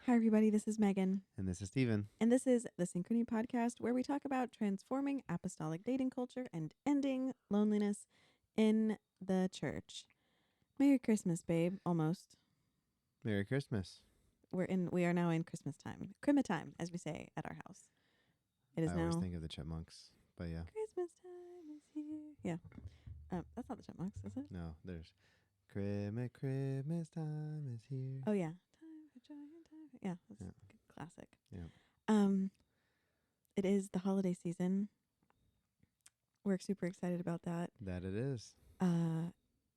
Hi, everybody. This is Megan. And this is Steven. And this is the Synchrony Podcast, where we talk about transforming apostolic dating culture and ending loneliness in the church. Merry Christmas, babe. Almost. Merry Christmas. We are now in Christmas time. Crima time, as we say at our house. It is I always now think of the Chipmunks, but yeah. Christmas time is here. Yeah. That's not the Chipmunks, is it? No, there's Christmas time is here. Oh, yeah. Time for joy and time for... Yeah, that's a good classic. Yeah. It is the holiday season. We're super excited about that. That it is.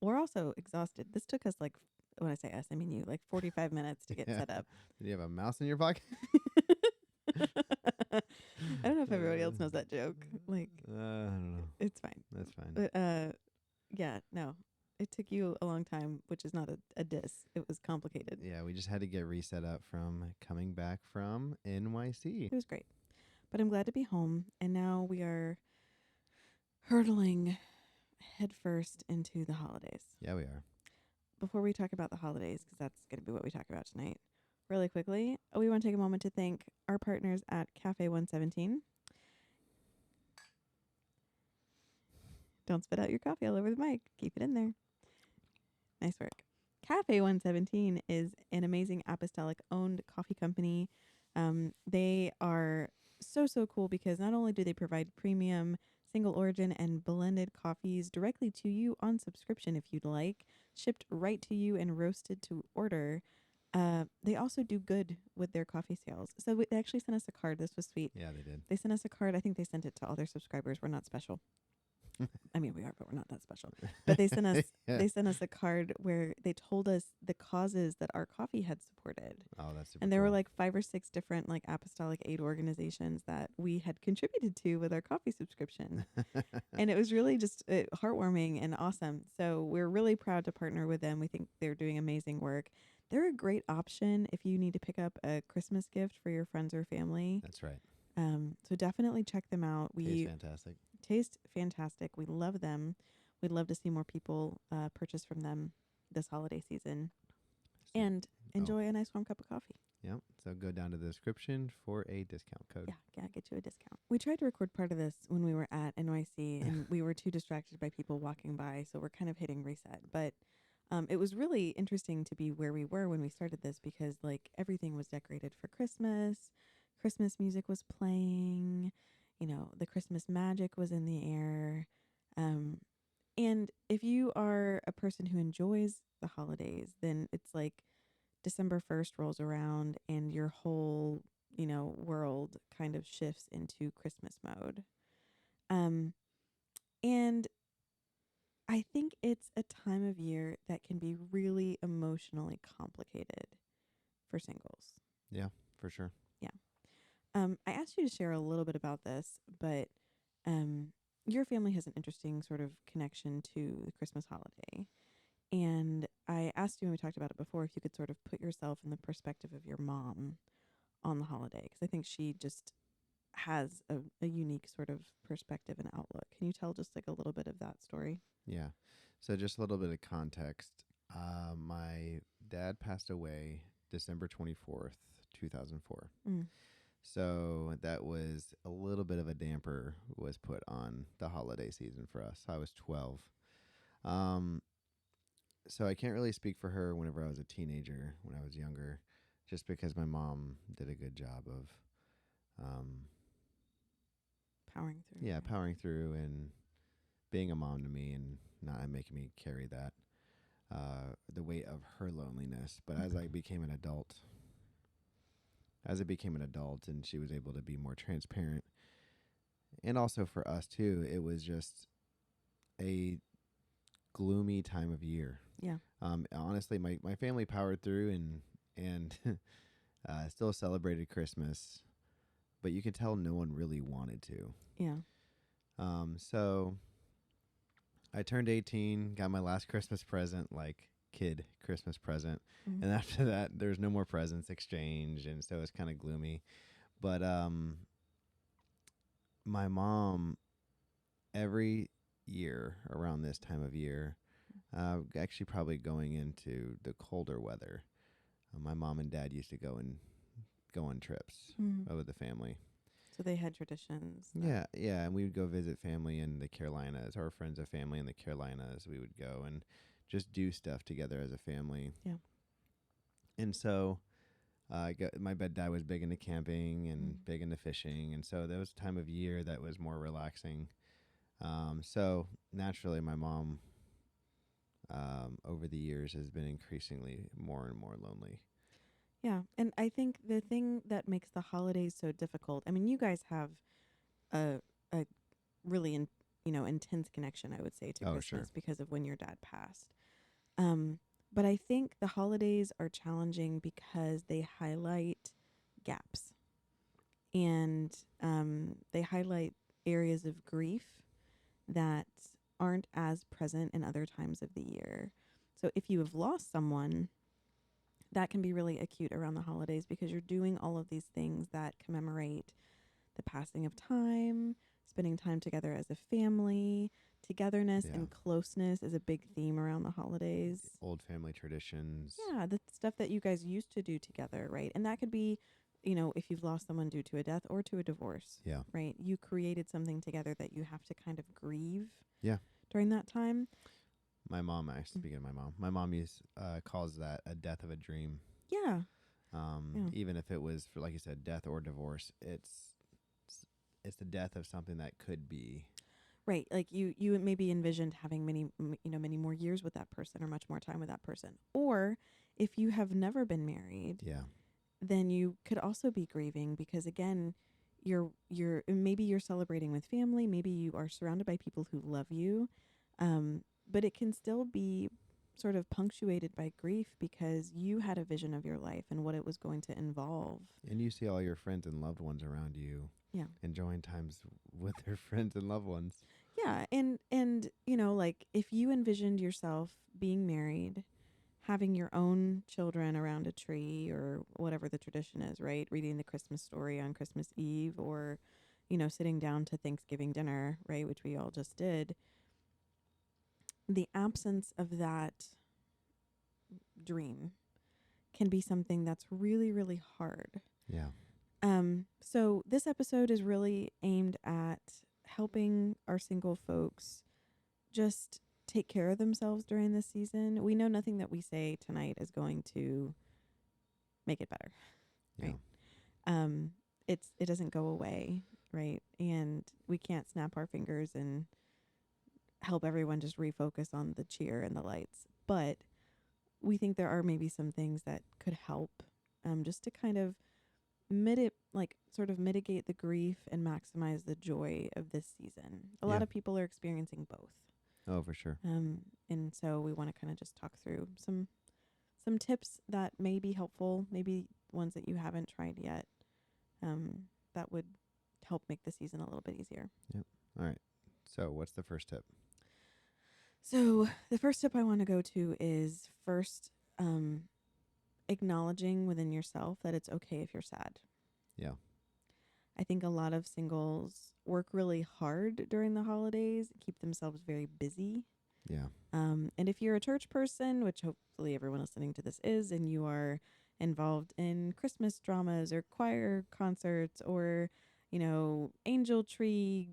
We're also exhausted. This took us when I say us, I mean you, 45 minutes to get set up. Did you have a mouse in your pocket? I don't know if everybody else knows that joke. I don't know. It's fine. That's fine. But yeah, no. It took you a long time, which is not a diss. It was complicated. Yeah, we just had to get reset up from coming back from NYC. It was great. But I'm glad to be home, and now we are hurtling headfirst into the holidays. Yeah, we are. Before we talk about the holidays, because that's going to be what we talk about tonight, really quickly, we want to take a moment to thank our partners at Cafe 117. Don't spit out your coffee all over the mic. Keep it in there. Nice work. Cafe 117 is an amazing apostolic-owned coffee company. They are so cool because not only do they provide premium single origin and blended coffees directly to you on subscription if you'd like, shipped right to you and roasted to order, they also do good with their coffee sales. So they actually sent us a card. This was sweet. Yeah, they did. They sent us a card. I think they sent it to all their subscribers. We're not special. I mean, we are, but we're not that special. But they sent us they sent us a card where they told us the causes that our coffee had supported. Oh, that's super And there cool. were 5 or 6 different apostolic aid organizations that we had contributed to with our coffee subscription. And it was really just heartwarming and awesome. So we're really proud to partner with them. We think they're doing amazing work. They're a great option if you need to pick up a Christmas gift for your friends or family. That's right. So definitely check them out. Taste fantastic. We love them. We'd love to see more people purchase from them this holiday season and enjoy a nice warm cup of coffee. Yep. So go down to the description for a discount code. Yeah, get you a discount. We tried to record part of this when we were at NYC and we were too distracted by people walking by. So we're kind of hitting reset. But it was really interesting to be where we were when we started this because everything was decorated for Christmas. Christmas music was playing. The Christmas magic was in the air. And if you are a person who enjoys the holidays, then it's December 1st rolls around and your whole, world kind of shifts into Christmas mode. And I think it's a time of year that can be really emotionally complicated for singles. Yeah, for sure. Yeah. I asked you to share a little bit about this, but your family has an interesting sort of connection to the Christmas holiday. And I asked you when we talked about it before if you could sort of put yourself in the perspective of your mom on the holiday, because I think she just has a unique sort of perspective and outlook. Can you tell just a little bit of that story? Yeah. So just a little bit of context. My dad passed away December 24th, 2004. So that was a little bit of a damper was put on the holiday season for us. I was 12. So I can't really speak for her whenever I was a teenager, when I was younger, just because my mom did a good job of powering through. Yeah, powering through and being a mom to me and not making me carry that, the weight of her loneliness. But as I became an adult, and she was able to be more transparent, and also for us too, it was just a gloomy time of year. Yeah. Honestly, my family powered through and still celebrated Christmas, but you could tell no one really wanted to. Yeah. So I turned 18, got my last Christmas present, kid Christmas present. Mm-hmm. And after that, there's no more presents exchanged. And so it's kind of gloomy. But my mom, every year around this time of year, actually probably going into the colder weather, my mom and dad used to go and go on trips with the family. So they had traditions. Yeah, and we would go visit family in the Carolinas. Our friends have family in the Carolinas. We would go and just do stuff together as a family. Yeah. And so my dad was big into camping and big into fishing. And so there was a time of year that was more relaxing. So naturally, my mom over the years has been increasingly more and more lonely. Yeah. And I think the thing that makes the holidays so difficult, I mean, you guys have a really intense connection, I would say, to Christmas Sure. because of when your dad passed. But I think the holidays are challenging because they highlight gaps and they highlight areas of grief that aren't as present in other times of the year. So if you have lost someone, that can be really acute around the holidays because you're doing all of these things that commemorate the passing of time, spending time together as a family. Togetherness and closeness is a big theme around the holidays. Old family traditions. Yeah, the stuff that you guys used to do together, right? And that could be, if you've lost someone due to a death or to a divorce. Yeah. Right? You created something together that you have to kind of grieve. Yeah. During that time. My mom, speaking of my mom calls that a death of a dream. Yeah. Even if it was for, like you said, death or divorce, it's the death of something that could be. Right. Like you maybe envisioned having many more years with that person or much more time with that person. Or if you have never been married, then you could also be grieving because again, maybe you're celebrating with family, maybe you are surrounded by people who love you. But it can still be sort of punctuated by grief because you had a vision of your life and what it was going to involve. And you see all your friends and loved ones around you. Yeah. Enjoying times with their friends and loved ones. Yeah. And like if you envisioned yourself being married, having your own children around a tree or whatever the tradition is, right? Reading the Christmas story on Christmas Eve or, sitting down to Thanksgiving dinner, right? Which we all just did. The absence of that dream can be something that's really, really hard. Yeah. So this episode is really aimed at helping our single folks just take care of themselves during this season. We know nothing that we say tonight is going to make it better. Right. It doesn't go away, right? And we can't snap our fingers and help everyone just refocus on the cheer and the lights. But we think there are maybe some things that could help just to kind of mitigate the grief and maximize the joy of this season. A lot of people are experiencing both. Oh, for sure. And so we want to kind of just talk through some tips that may be helpful, maybe ones that you haven't tried yet, that would help make the season a little bit easier. Yep. All right. So what's the first tip? So the first tip I want to go to is first acknowledging within yourself that it's okay if you're sad. Yeah. I think a lot of singles work really hard during the holidays, keep themselves very busy. Yeah. And if you're a church person, which hopefully everyone listening to this is, and you are involved in Christmas dramas or choir concerts or, angel tree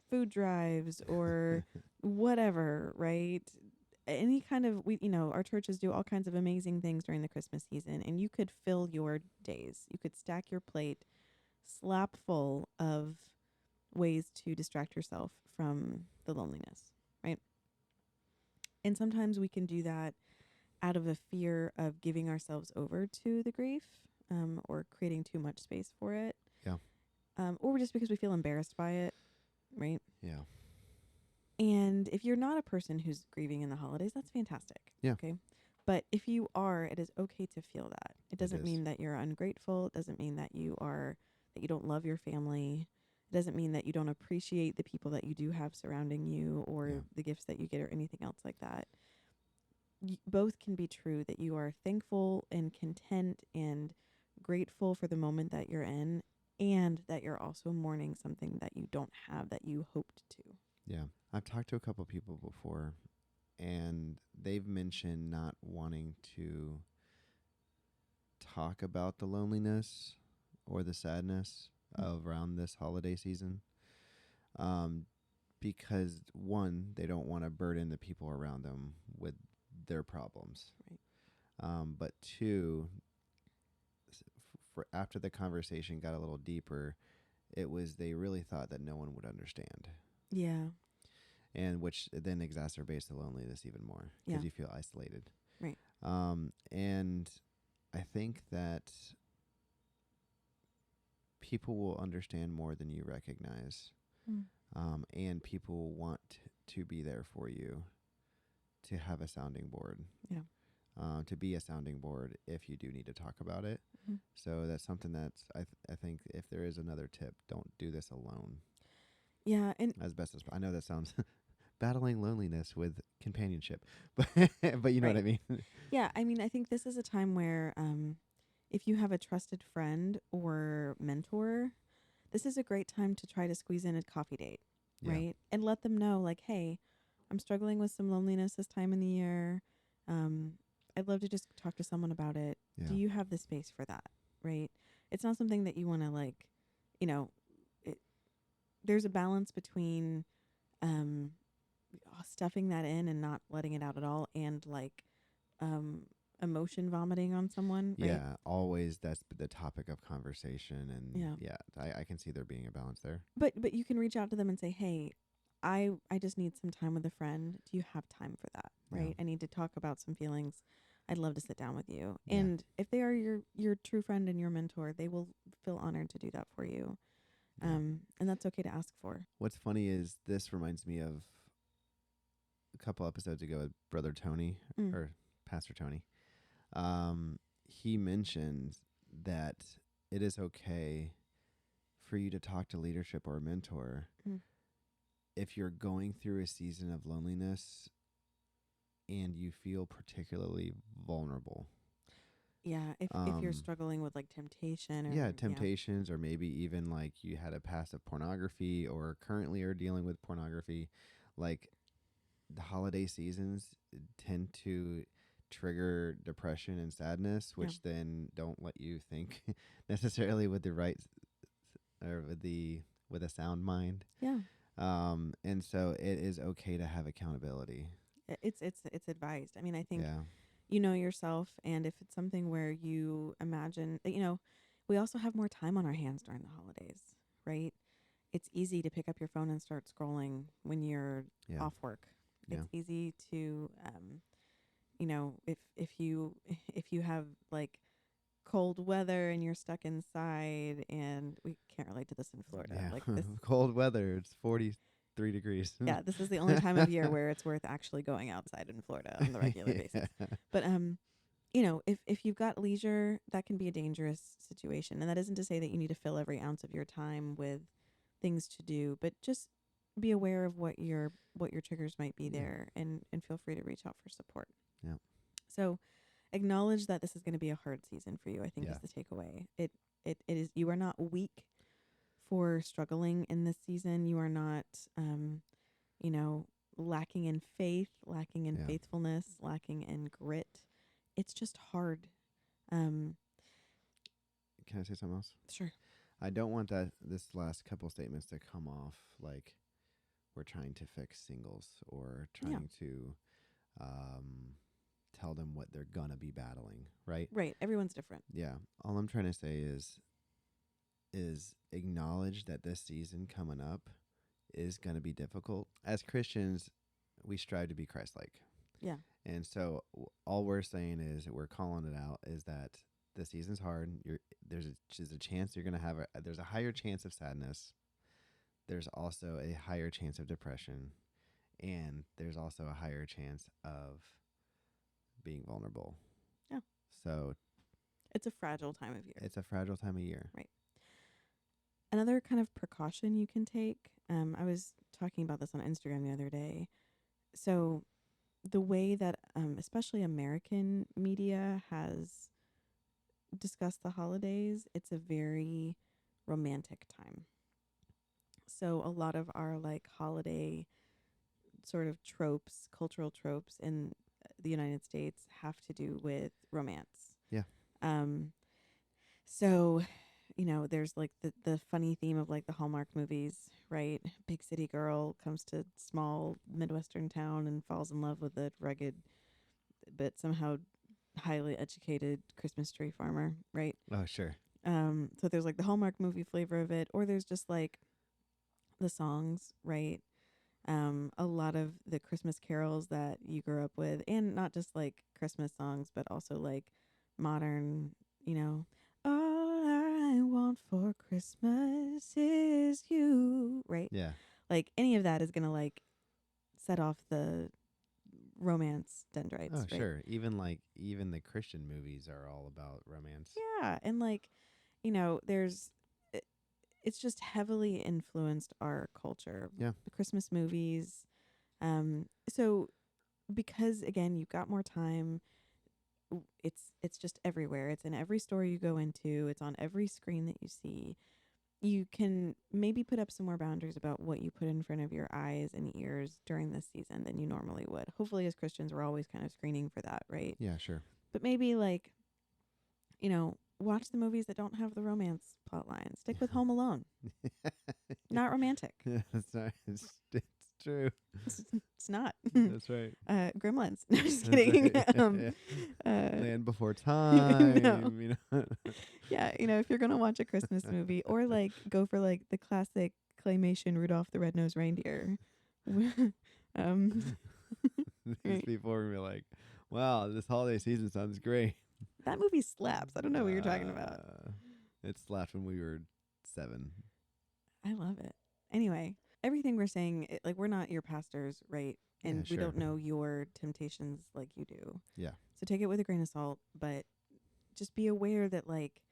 food drives or whatever, right? Any kind of, our churches do all kinds of amazing things during the Christmas season, and you could fill your days. You could stack your plate slap full of ways to distract yourself from the loneliness, right? And sometimes we can do that out of a fear of giving ourselves over to the grief, or creating too much space for it. Yeah. Or just because we feel embarrassed by it, right? Yeah. And if you're not a person who's grieving in the holidays, that's fantastic. Yeah. Okay. But if you are, it is okay to feel that. It doesn't mean that you're ungrateful. It doesn't mean that you don't love your family. It doesn't mean that you don't appreciate the people that you do have surrounding you or the gifts that you get or anything else like that. Both can be true, that you are thankful and content and grateful for the moment that you're in, and that you're also mourning something that you don't have that you hoped to. Yeah. I've talked to a couple people before, and they've mentioned not wanting to talk about the loneliness or the sadness around this holiday season. Because one, they don't want to burden the people around them with their problems. Right. But two, for after the conversation got a little deeper, it was they really thought that no one would understand. Yeah. And which then exacerbates the loneliness even more because you feel isolated. Right. And I think that people will understand more than you recognize. And people want to be there for you, to have a sounding board. Yeah. To be a sounding board if you do need to talk about it. Mm-hmm. So that's something that's, I think if there is another tip, don't do this alone. Yeah. And as best as, I know that sounds battling loneliness with companionship, but you know what I mean? Yeah. I mean, I think this is a time where, if you have a trusted friend or mentor, this is a great time to try to squeeze in a coffee date, right? And let them know, like, hey, I'm struggling with some loneliness this time in the year. I'd love to just talk to someone about it. Yeah. Do you have the space for that, right? It's not something that you want to, like, you know, there's a balance between stuffing that in and not letting it out at all, and like emotion vomiting on someone, right? Yeah, always that's the topic of conversation, and I can see there being a balance there. But you can reach out to them and say, hey, I just need some time with a friend. Do you have time for that? Right? I need to talk about some feelings. I'd love to sit down with you. And if they are your true friend and your mentor, they will feel honored to do that for you. And that's okay to ask for. What's funny is this reminds me of a couple episodes ago with Brother Tony or Pastor Tony. He mentioned that it is okay for you to talk to leadership or a mentor if you're going through a season of loneliness and you feel particularly vulnerable. Yeah, if you're struggling with like temptation or temptations, or maybe even like you had a past of pornography or currently are dealing with pornography, like the holiday seasons tend to trigger depression and sadness, which then don't let you think necessarily with the right or with a sound mind. Yeah. And so it is okay to have accountability. It's advised. I mean, I think you know yourself, and if it's something where you imagine that, we also have more time on our hands during the holidays, right? It's easy to pick up your phone and start scrolling when you're off work. It's easy to, if you have like cold weather and you're stuck inside, and we can't relate to this in Florida. Yeah. Like this cold weather, it's 43 degrees. Yeah, this is the only time of year where it's worth actually going outside in Florida on the regular basis. But if you've got leisure, that can be a dangerous situation. And that isn't to say that you need to fill every ounce of your time with things to do, but just be aware of what your triggers might be there, and feel free to reach out for support. Yeah. So acknowledge that this is going to be a hard season for you, I think is the takeaway. It is, you are not weak for struggling in this season. You are not, lacking in faith, lacking in faithfulness, lacking in grit. It's just hard. Can I say something else? Sure. I don't want this last couple statements to come off like we're trying to fix singles or trying to tell them what they're gonna be battling, right? Right. Everyone's different. Yeah. All I'm trying to say is acknowledge that this season coming up is going to be difficult. As Christians, we strive to be Christ-like. Yeah. And so all we're saying is, we're calling it out, is that the season's hard. There's a chance you're going to have there's a higher chance of sadness. There's also a higher chance of depression, and there's also a higher chance of being vulnerable. Yeah. So it's a fragile time of year. It's a fragile time of year. Right. Another kind of precaution you can take, I was talking about this on Instagram the other day. So the way that especially American media has discussed the holidays, it's a very romantic time. So a lot of our like holiday sort of tropes, cultural tropes in the United States have to do with romance. Yeah. So, there's like the funny theme of like the Hallmark movies, right? Big city girl comes to small Midwestern town and falls in love with a rugged but somehow highly educated Christmas tree farmer, right? Oh, sure. So there's like the Hallmark movie flavor of it, or there's just like the songs, right? A lot of the Christmas carols that you grew up with, and not just like Christmas songs, but also like modern, all I want for Christmas is you, right? Yeah. Like any of that is gonna like set off the romance dendrites, Oh, right? sure. Even the Christian movies are all about romance. Yeah, and like, there's it's just heavily influenced our culture. Yeah. The Christmas movies. So because again, you've got more time, it's just everywhere. It's in every store you go into. It's on every screen that you see. You can maybe put up some more boundaries about what you put in front of your eyes and ears during this season than you normally would. Hopefully, as Christians, we're always kind of screening for that, right? Yeah, sure. But maybe like, watch the movies that don't have the romance plot line. Stick with Home Alone. Not romantic. Yeah, that's not. It's true. It's not. That's right. Gremlins. No, just That's kidding. right. Land Before Time. No. Yeah, if you're gonna watch a Christmas movie, or like go for like the classic claymation Rudolph the Red-Nosed Reindeer. These Right. people are gonna be like, "Wow, this holiday season sounds great." That movie slaps. I don't know what you're talking about. It slapped when we were 7. I love it. Anyway, everything we're saying, like we're not your pastors, right? And Yeah, we sure. don't know your temptations like you do. Yeah. So take it with a grain of salt, but just be aware that like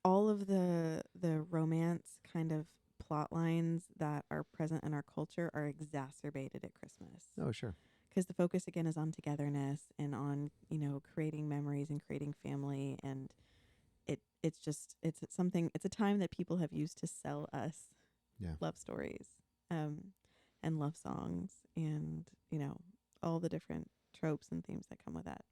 all of the romance kind of plot lines that are present in our culture are exacerbated at Christmas. Oh, sure. Because the focus again is on togetherness and on, creating memories and creating family, and it's a time that people have used to sell us Yeah. love stories, and love songs, and all the different tropes and themes that come with that.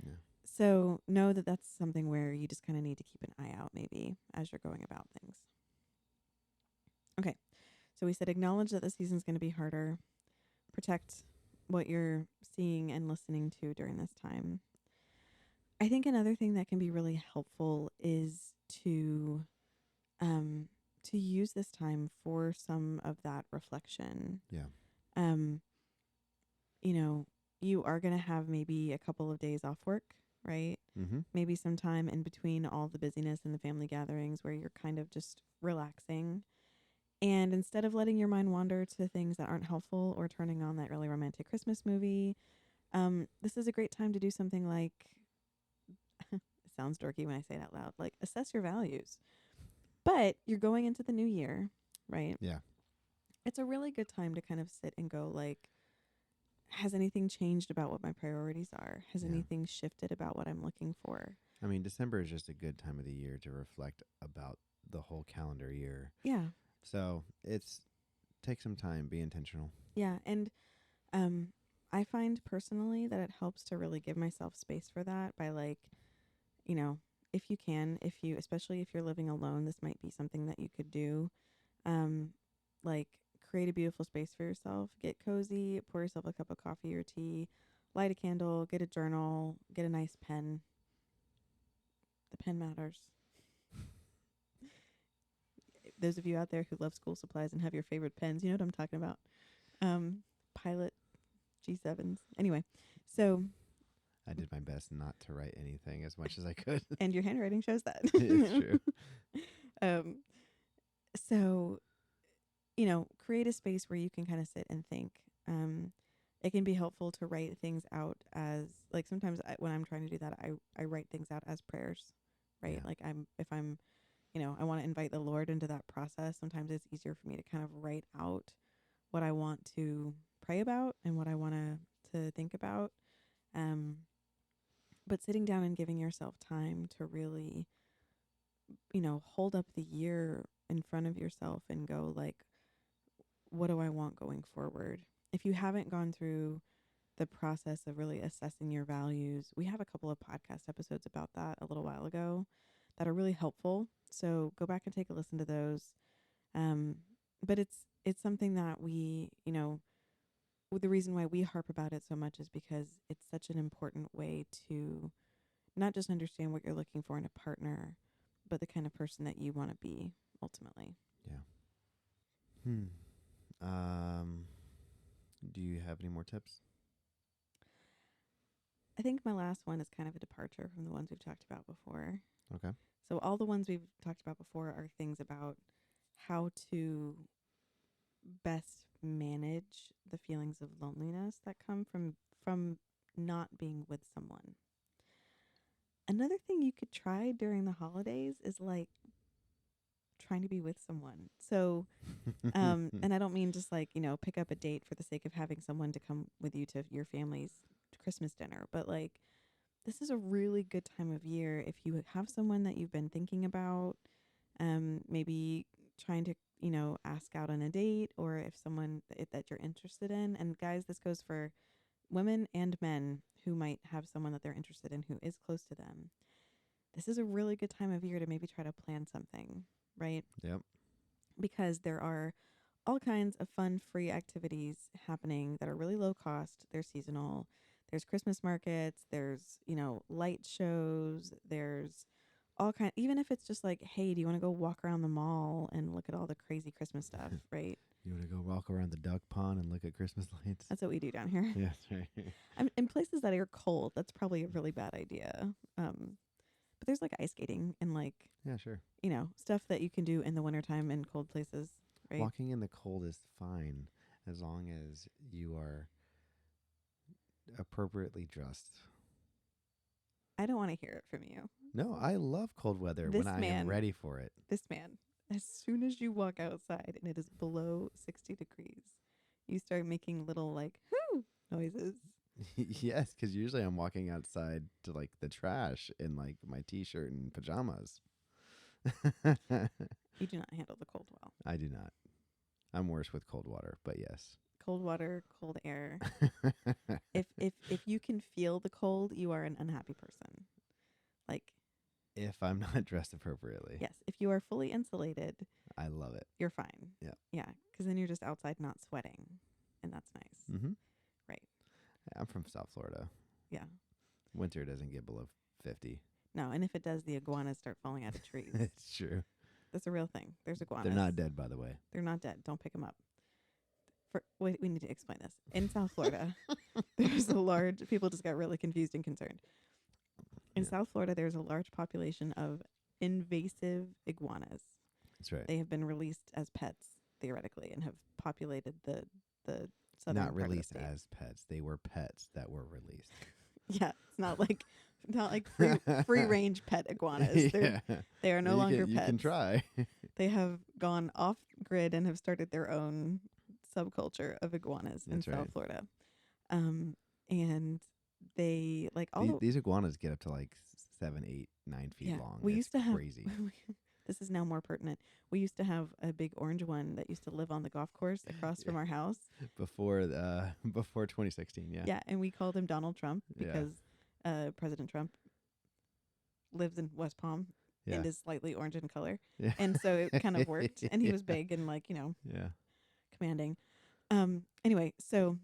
Yeah. So know that that's something where you just kind of need to keep an eye out maybe as you're going about things. Okay, so we said acknowledge that the season's going to be harder. Protect what you're seeing and listening to during this time. I think another thing that can be really helpful is to use this time for some of that reflection. Yeah. Um, you are going to have maybe a couple of days off work, right? Mm-hmm. Maybe some time in between all the busyness and the family gatherings where you're kind of just relaxing. And instead of letting your mind wander to things that aren't helpful or turning on that really romantic Christmas movie, this is a great time to do something like, it sounds dorky when I say it out loud, like assess your values. But you're going into the new year, right? Yeah. It's a really good time to kind of sit and go like, has anything changed about what my priorities are? Has Yeah. anything shifted about what I'm looking for? I mean, December is just a good time of the year to reflect about the whole calendar year. Yeah. So take some time, be intentional. Yeah. And I find personally that it helps to really give myself space for that by like, if you can, especially if you're living alone, this might be something that you could do. Like create a beautiful space for yourself, get cozy, pour yourself a cup of coffee or tea, light a candle, get a journal, get a nice pen. The pen matters. Those of you out there who love school supplies and have your favorite pens, you know what I'm talking about. Pilot G7s. Anyway, so I did my best not to write anything as much as I could. and your handwriting shows that. It's true. So, create a space where you can kind of sit and think. It can be helpful to write things out as like sometimes when I'm trying to do that, I write things out as prayers, right? Yeah. Like if I'm, I want to invite the Lord into that process. Sometimes it's easier for me to kind of write out what I want to pray about and what I want to think about. But sitting down and giving yourself time to really, hold up the year in front of yourself and go like, what do I want going forward? If you haven't gone through the process of really assessing your values, we have a couple of podcast episodes about that a little while ago that are really helpful. So go back and take a listen to those. Um, but it's something that we, the reason why we harp about it so much is because it's such an important way to not just understand what you're looking for in a partner, but the kind of person that you want to be ultimately. Yeah. Um, do you have any more tips? I think my last one is kind of a departure from the ones we've talked about before. Okay. So all the ones we've talked about before are things about how to best manage the feelings of loneliness that come from not being with someone. Another thing you could try during the holidays is like trying to be with someone. So and I don't mean just like, pick up a date for the sake of having someone to come with you to your family's Christmas dinner, but like this is a really good time of year if you have someone that you've been thinking about, maybe trying to, ask out on a date, or if someone that you're interested in. And guys, this goes for women and men who might have someone that they're interested in who is close to them. This is a really good time of year to maybe try to plan something, right? Yep. Because there are all kinds of fun, free activities happening that are really low cost. They're seasonal. There's Christmas markets. There's, light shows. There's all kind. Even if it's just like, hey, do you want to go walk around the mall and look at all the crazy Christmas stuff, right? You want to go walk around the duck pond and look at Christmas lights? That's what we do down here. Yeah, that's right. In places that are cold, that's probably a really bad idea. But there's like ice skating and like, Yeah, sure. Stuff that you can do in the wintertime in cold places, right? Walking in the cold is fine as long as you are appropriately dressed. I don't want to hear it from you. No, I love cold weather This when I man- am ready for it. This man, as soon as you walk outside and it is below 60 degrees, you start making little like whoo noises. Yes, because usually I'm walking outside to like the trash in like my t-shirt and pajamas. You do not handle the cold well. I do not. I'm worse with cold water, but yes. Cold water, cold air. If you can feel the cold, you are an unhappy person. Like, if I'm not dressed appropriately. yes, if you are fully insulated, I love it. you're fine. Yeah. Yeah, because then you're just outside not sweating, and that's nice. Mm-hmm. Right. I'm from South Florida. Yeah. Winter doesn't get below 50. No, and if it does, the iguanas start falling out of trees. It's true. That's a real thing. There's iguanas. They're not dead, by the way. They're not dead. Don't pick them up. Wait, we need to explain this. In South Florida, there's a large. People just got really confused and concerned. In South Florida, there's a large population of invasive iguanas. That's right. They have been released as pets theoretically and have populated the southern Not part of the released state. as pets. They were pets that were released. Yeah, it's not like free range pet iguanas. They are no longer pets. You can try. They have gone off grid and have started their own subculture of iguanas in South Florida. And they like all these iguanas get up to like 7, 8, 9 feet long. We used to have crazy. This is now more pertinent. We used to have a big orange one that used to live on the golf course across from our house before 2016. Yeah. Yeah, and we called him Donald Trump because President Trump lives in West Palm and is slightly orange in color. Yeah. And so it kind of worked. And he was big and like, commanding. Anyway, so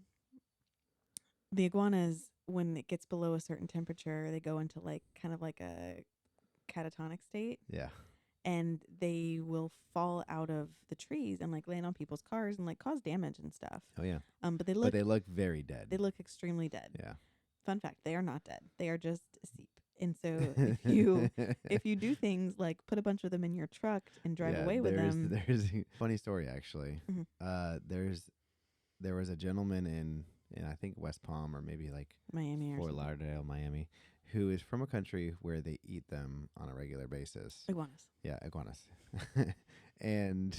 the iguanas, when it gets below a certain temperature, they go into like kind of like a catatonic state. Yeah. And they will fall out of the trees and like land on people's cars and like cause damage and stuff. Oh yeah. But they look very dead. They look extremely dead. Yeah. Fun fact, they are not dead. They are just asleep. And so if you do things like put a bunch of them in your truck and drive away with them. There's a funny story actually. Mm-hmm. There was a gentleman in I think West Palm or maybe like Miami or Fort Lauderdale, Miami, who is from a country where they eat them on a regular basis. Iguanas. Yeah, iguanas. And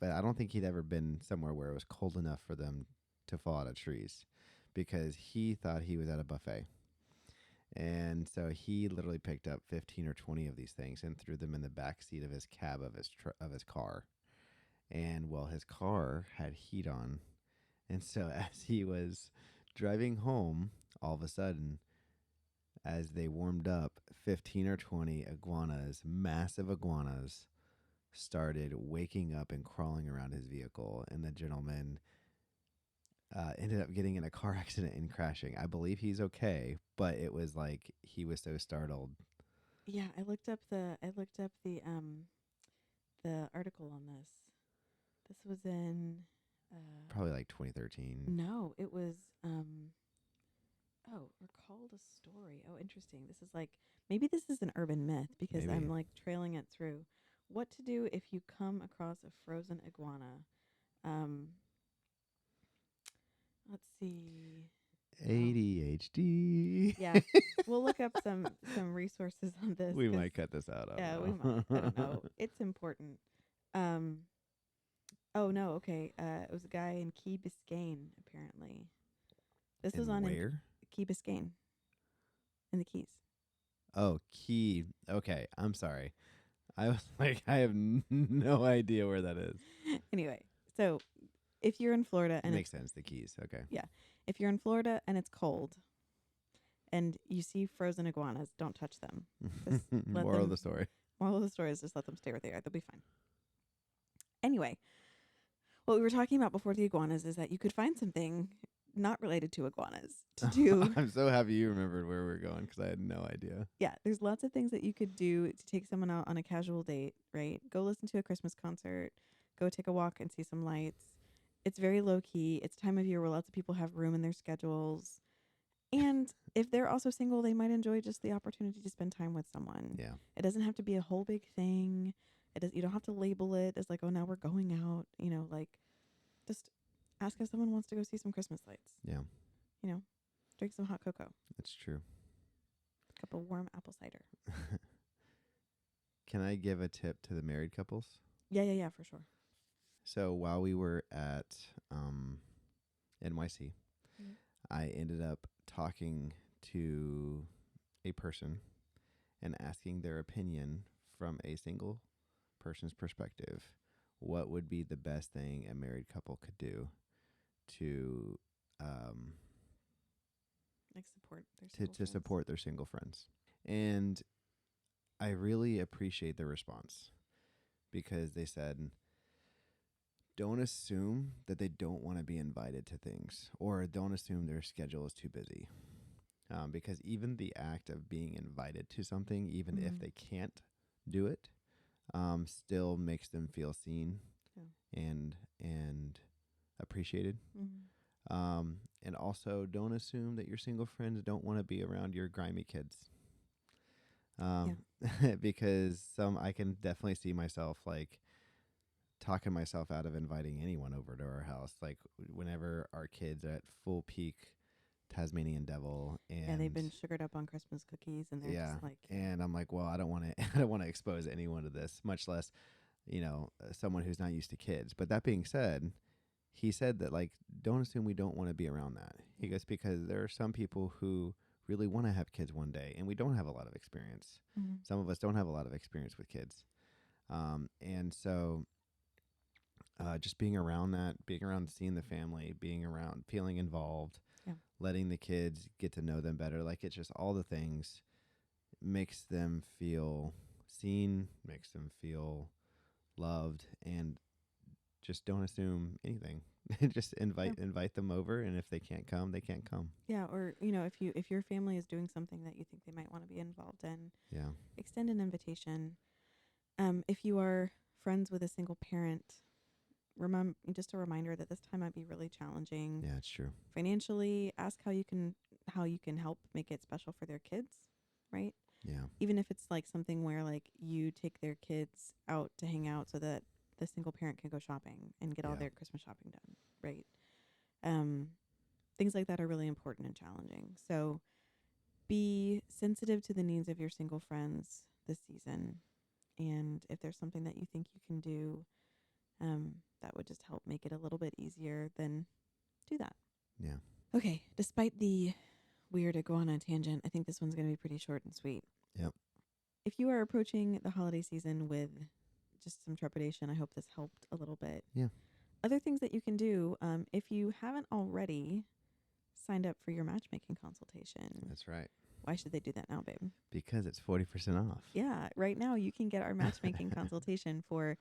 but I don't think he'd ever been somewhere where it was cold enough for them to fall out of trees, because he thought he was at a buffet. And so he literally picked up 15 or 20 of these things and threw them in the back seat of his cab of his car. And his car had heat on. And so as he was driving home, all of a sudden, as they warmed up, 15 or 20 iguanas, massive iguanas, started waking up and crawling around his vehicle, and the gentleman ended up getting in a car accident and crashing. I believe he's okay, but it was like he was so startled. Yeah, I looked up the article on this. This was in Probably like 2013. no, it was oh, recalled a story. Oh, interesting. This is like maybe this is an urban myth because I'm Maybe like trailing it through. What to do if you come across a frozen iguana? Um, let's see. Oh, ADHD. yeah. We'll look up some resources on this We because might cut this out. I yeah, we don't might. I don't know. know. It's important. Um, oh no, okay. It was a guy in Key Biscayne apparently. This was And on in where? Key Biscayne in the Keys. Oh, Key. Okay, I'm sorry. I was like, I have no idea where that is. Anyway, so if you're in Florida It and makes it's sense. The Keys. Okay. yeah, if you're in Florida and it's cold and you see frozen iguanas, don't touch them. Just let Moral of them. the story. Moral of the story is just let them stay where they are. They'll be fine. Anyway, what we were talking about before the iguanas is that you could find something not related to iguanas to do. I'm so happy you remembered where we're going because I had no idea. Yeah, there's lots of things that you could do to take someone out on a casual date, right? Go listen to a Christmas concert, go take a walk and see some lights. It's very low key. It's time of year where lots of people have room in their schedules. And if they're also single, they might enjoy just the opportunity to spend time with someone. Yeah. It doesn't have to be a whole big thing. You don't have to label it as like, oh, now we're going out, like just ask if someone wants to go see some Christmas lights. Yeah. Drink some hot cocoa, That's true. a cup of warm apple cider. Can I give a tip to the married couples? Yeah, for sure. So while we were at NYC, Mhm. I ended up talking to a person and asking their opinion from a single person's perspective. What would be the best thing a married couple could do to Like support their single to friends. support their single friends? And I really appreciate their response because they said, don't assume that they don't want to be invited to things or don't assume their schedule is too busy. Because even the act of being invited to something, even if they can't do it, still makes them feel seen and appreciated. And also, don't assume that your single friends don't want to be around your grimy kids. Because I can definitely see myself like talking myself out of inviting anyone over to our house. Like whenever our kids are at full peak Tasmanian devil, and they've been sugared up on Christmas cookies, and they're just like, and I'm like, well, I don't want to, I don't want to expose anyone to this, much less, someone who's not used to kids. But that being said, he said that like, don't assume we don't want to be around that. He goes, because there are some people who really want to have kids one day, and we don't have a lot of experience. Some of us don't have a lot of experience with kids, and so. Just being around seeing the family, being around, feeling involved, letting the kids get to know them better. Like it's just all the things makes them feel seen, makes them feel loved, and just don't assume anything. Just invite them over, and if they can't come, they can't come. Yeah, or if your family is doing something that you think they might want to be involved in, extend an invitation. If you are friends with a single parent, remember, just a reminder that this time might be really challenging. Yeah, it's true. Financially, ask how you can help make it special for their kids, right? Yeah. Even if it's like something where like you take their kids out to hang out so that the single parent can go shopping and get all their Christmas shopping done, right? Things like that are really important and challenging. So be sensitive to the needs of your single friends this season. And if there's something that you think you can do, that would just help make it a little bit easier, then do that. Yeah. Okay. Despite the weird iguana tangent, I think this one's going to be pretty short and sweet. Yep. If you are approaching the holiday season with just some trepidation, I hope this helped a little bit. Yeah. Other things that you can do, if you haven't already signed up for your matchmaking consultation. That's right. Why should they do that now, babe? Because it's 40% off. Yeah, right now you can get our matchmaking consultation for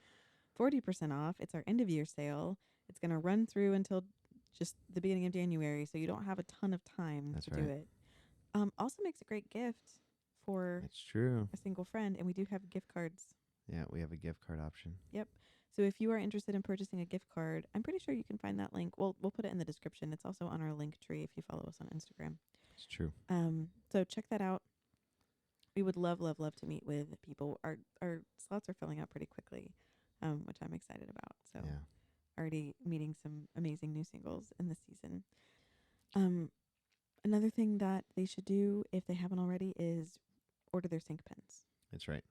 40% off. It's our end of year sale. It's going to run through until just the beginning of January, so you don't have a ton of time That's to right. do it. Also makes a great gift for It's true. a single friend, and we do have gift cards. Yeah, we have a gift card option. Yep. So if you are interested in purchasing a gift card, I'm pretty sure you can find that link. We'll put it in the description. It's also on our link tree if you follow us on Instagram. It's true. So check that out. We would love to meet with people. Our slots are filling up pretty quickly, which I'm excited about. So Yeah. already meeting some amazing new singles in the season. Another thing that they should do if they haven't already is order their sync pens. That's right.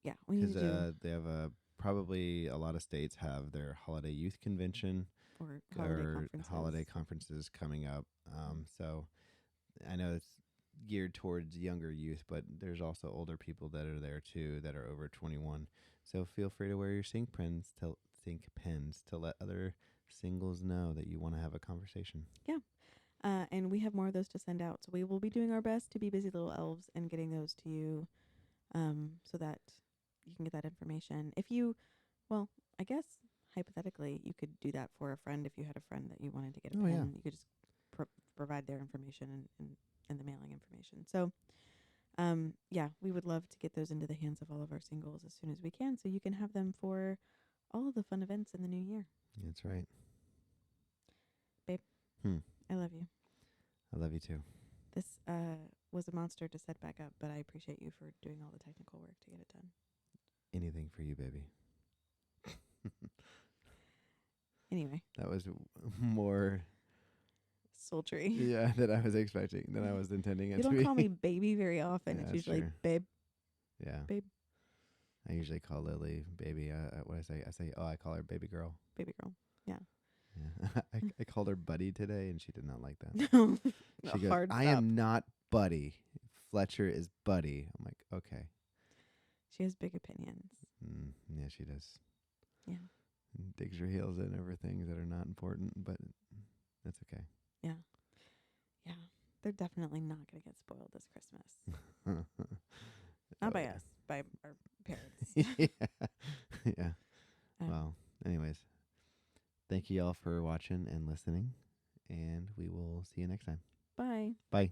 Yeah, we need to do. They have probably a lot of states have their holiday youth convention Or holiday conferences coming up. So I know it's geared towards younger youth, but there's also older people that are there too that are over 21. So feel free to wear your sync pens to let other singles know that you want to have a conversation. Yeah. And we have more of those to send out. So we will be doing our best to be busy little elves and getting those to you so that you can get that information. I guess hypothetically, you could do that for a friend if you had a friend that you wanted to get a pen. Yeah. You could just provide their information and the mailing information. So, we would love to get those into the hands of all of our singles as soon as we can so you can have them for all of the fun events in the new year. That's right. Babe, I love you. I love you too. This was a monster to set back up, but I appreciate you for doing all the technical work to get it done. Anything for you, baby. Anyway. That was more sultry. Yeah, that I was expecting, that I was intending it to be. You don't call me baby very often. Yeah, it's usually true. babe. Yeah. Babe. I usually call Lily baby. What I say, I call her baby girl. Baby girl. Yeah. Yeah. I called her buddy today, and she did not like that. No. She goes, I am not buddy. Fletcher is buddy. I'm like, okay. She has big opinions. Yeah, she does. Yeah. Digs her heels in over things that are not important, but that's okay. Yeah. Yeah. They're definitely not going to get spoiled this Christmas. Not by us, by our parents. Yeah. Well, anyways, thank you all for watching and listening, and we will see you next time. Bye. Bye.